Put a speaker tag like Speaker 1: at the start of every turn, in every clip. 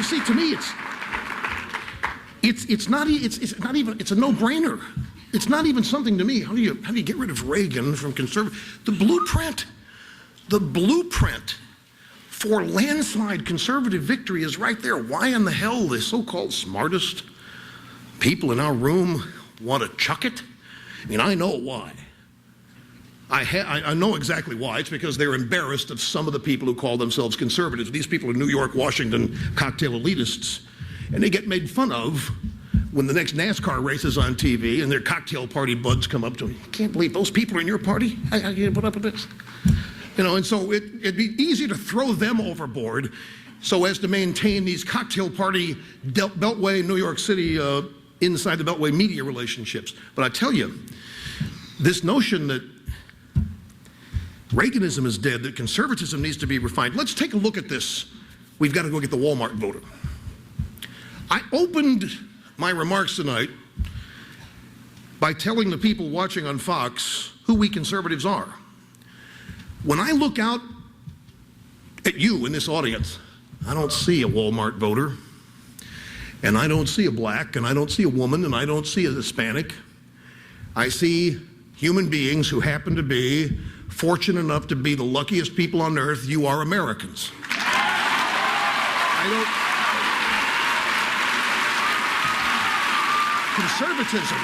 Speaker 1: you see, to me, it's not even, it's a no-brainer. It's not even something to me. How do you get rid of Reagan from conservative? The blueprint for landslide conservative victory is right there. Why in the hell the so-called smartest people in our room want to chuck it? I mean, I know why. I know exactly why. It's because they're embarrassed of some of the people who call themselves conservatives. These people are New York, Washington cocktail elitists, and they get made fun of when the next NASCAR race is on TV and their cocktail party buds come up to them. You can't believe those people are in your party? How can you put up with this? You know, and so it'd be easy to throw them overboard so as to maintain these cocktail party Beltway, New York City, inside the Beltway media relationships. But I tell you, this notion that Reaganism is dead, that conservatism needs to be refined. Let's take a look at this. We've got to go get the Walmart voter. I opened my remarks tonight by telling the people watching on Fox who we conservatives are. When I look out at you in this audience, I don't see a Walmart voter, and I don't see a black, and I don't see a woman, and I don't see a Hispanic. I see human beings who happen to be fortunate enough to be the luckiest people on earth. You are Americans. Conservatism.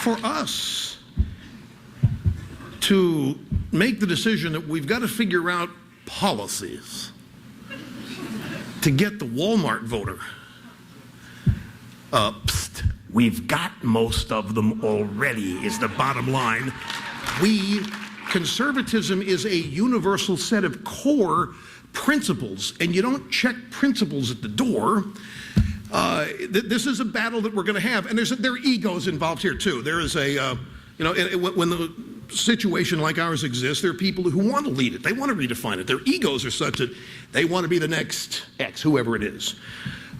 Speaker 1: For us to make the decision that we've got to figure out policies to get the Walmart voter, we've got most of them already, is the bottom line. Conservatism is a universal set of core principles, and you don't check principles at the door. This is a battle that we're going to have, and there are egos involved here too. There is when the situation like ours exists, there are people who want to lead it. They want to redefine it. Their egos are such that they want to be the next X, whoever it is.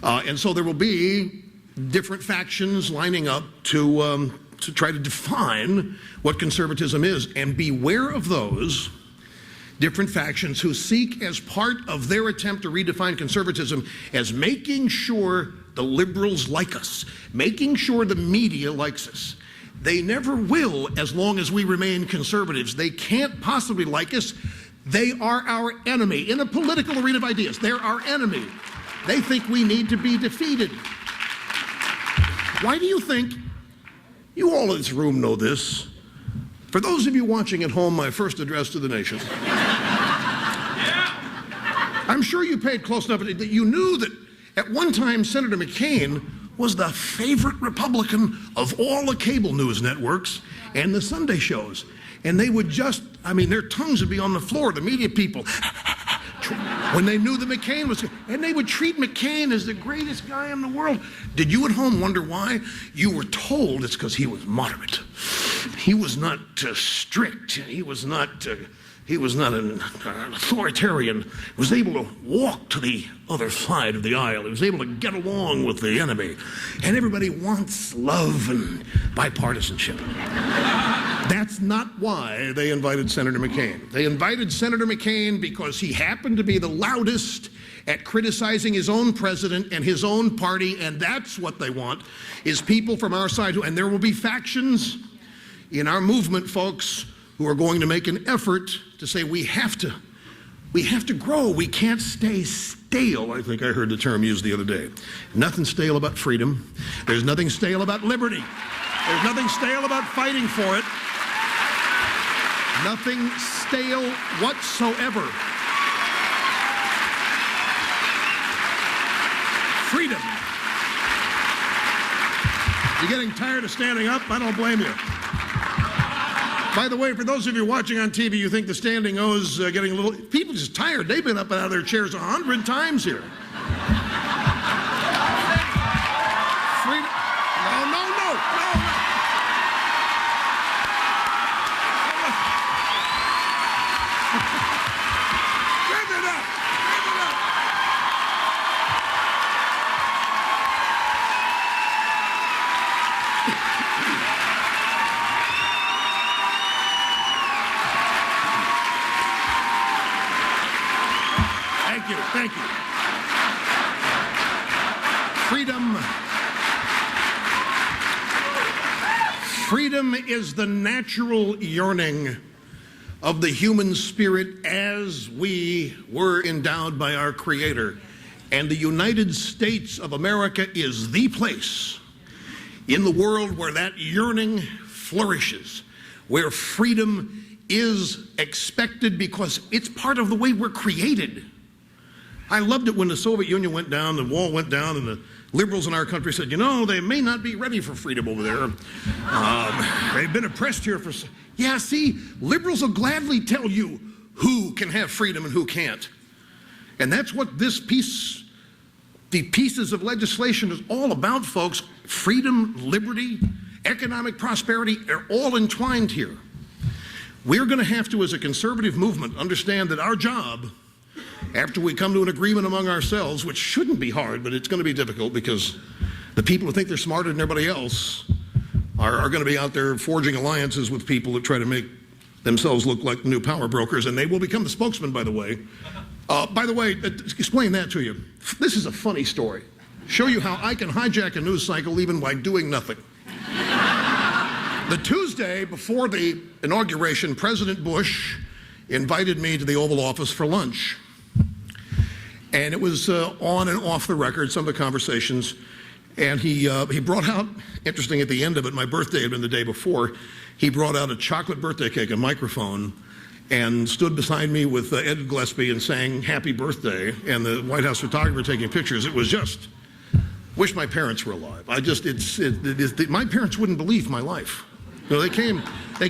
Speaker 1: And so there will be different factions lining up to try to define what conservatism is. And beware of those different factions who seek, as part of their attempt to redefine conservatism, as making sure the liberals like us, making sure the media likes us. They never will as long as we remain conservatives. They can't possibly like us. They are our enemy. In a political arena of ideas, they're our enemy. They think we need to be defeated. Why do you think, you all in this room know this, for those of you watching at home, my first address to the nation, I'm sure you paid close enough that you knew that at one time Senator McCain was the favorite Republican of all the cable news networks and the Sunday shows. And they would just, their tongues would be on the floor, the media people, when they knew that McCain was, and they would treat McCain as the greatest guy in the world. Did you at home wonder why? You were told it's because he was moderate. He was not strict. He was not an authoritarian. He was able to walk to the other side of the aisle. He was able to get along with the enemy. And everybody wants love and bipartisanship. That's not why they invited Senator McCain. They invited Senator McCain because he happened to be the loudest at criticizing his own president and his own party, and that's what they want, is people from our side. And there will be factions in our movement, folks, who are going to make an effort to say we have to grow. We can't stay stale. I think I heard the term used the other day. Nothing stale about freedom. There's nothing stale about liberty. There's nothing stale about fighting for it. Nothing stale whatsoever. Freedom. You're getting tired of standing up? I don't blame you. By the way, for those of you watching on TV, you think the standing O's getting a little, people just tired. They've been up and out of their chairs 100 times here. Freedom. No. Give it up. you, thank you. Freedom is the natural yearning of the human spirit as we were endowed by our Creator. And the United States of America is the place in the world where that yearning flourishes, where freedom is expected because it's part of the way we're created. I loved it when the Soviet Union went down, the wall went down, and the liberals in our country said, you know, they may not be ready for freedom over there. They've been oppressed here for... Yeah, see, liberals will gladly tell you who can have freedom and who can't. And that's what this piece, the pieces of legislation is all about, folks. Freedom, liberty, economic prosperity are all entwined here. We're going to have to, as a conservative movement, understand that our job, after we come to an agreement among ourselves, which shouldn't be hard, but it's going to be difficult because the people who think they're smarter than everybody else are going to be out there forging alliances with people that try to make themselves look like the new power brokers, and they will become the spokesman, by the way. Explain that to you. This is a funny story. Show you how I can hijack a news cycle even by doing nothing. The Tuesday before the inauguration, President Bush invited me to the Oval Office for lunch. And it was on and off the record, some of the conversations. And he brought out, interesting at the end of it, my birthday had been the day before, he brought out a chocolate birthday cake, a microphone, and stood beside me with Ed Gillespie and sang happy birthday, and the White House photographer taking pictures. It was just, wish my parents were alive. My parents wouldn't believe my life. You know, they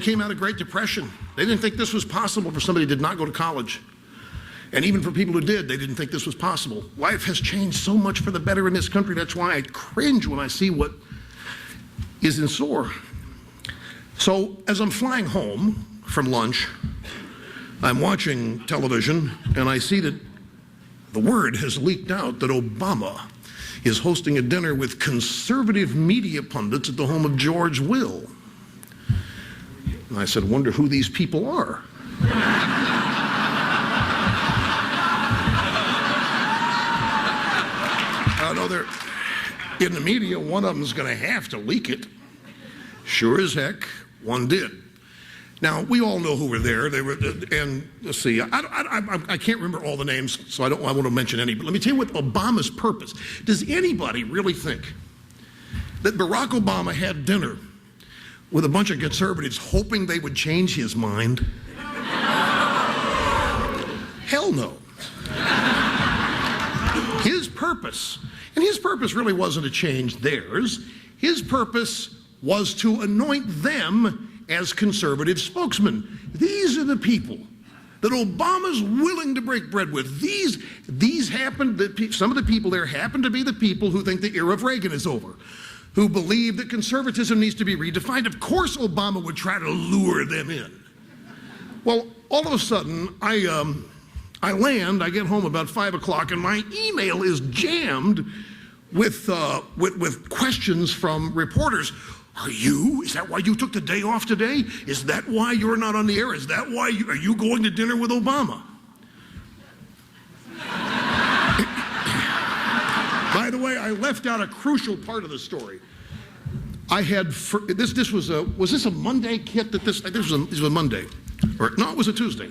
Speaker 1: came out of Great Depression. They didn't think this was possible for somebody who did not go to college. And even for people who did, they didn't think this was possible. Life has changed so much for the better in this country. That's why I cringe when I see what is in store. So as I'm flying home from lunch, I'm watching television, and I see that the word has leaked out that Obama is hosting a dinner with conservative media pundits at the home of George Will. And I said, wonder who these people are. No, they're in the media. One of them is going to have to leak it. Sure as heck, one did. Now, we all know who were there. They were, and let's see, I can't remember all the names, so I want to mention any, but let me tell you what Obama's purpose. Does anybody really think that Barack Obama had dinner with a bunch of conservatives hoping they would change his mind? Hell no. His purpose, and his purpose really wasn't to change theirs. His purpose was to anoint them as conservative spokesmen. These are the people that Obama's willing to break bread with. Some of the people there happen to be the people who think the era of Reagan is over, who believe that conservatism needs to be redefined. Of course Obama would try to lure them in. Well, all of a sudden, I get home about 5 o'clock, and my email is jammed with questions from reporters. Is that why you took the day off today? Is that why you're not on the air? Is that why are you going to dinner with Obama? By the way, I left out a crucial part of the story. I had, was this a Monday, Kit? This was a Monday. No, it was a Tuesday.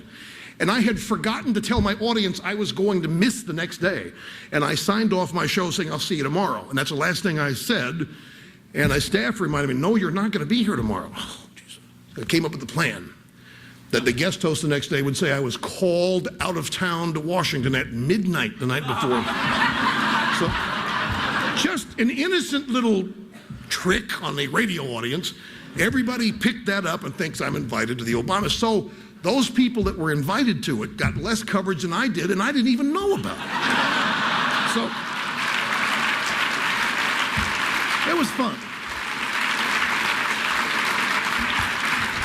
Speaker 1: And I had forgotten to tell my audience I was going to miss the next day. And I signed off my show saying, I'll see you tomorrow. And that's the last thing I said. And my staff reminded me, no, you're not going to be here tomorrow. Oh, I came up with the plan that the guest host the next day would say I was called out of town to Washington at midnight the night before. So just an innocent little trick on the radio audience. Everybody picked that up and thinks I'm invited to the Obama. So those people that were invited to it got less coverage than I did, and I didn't even know about it. So it was fun.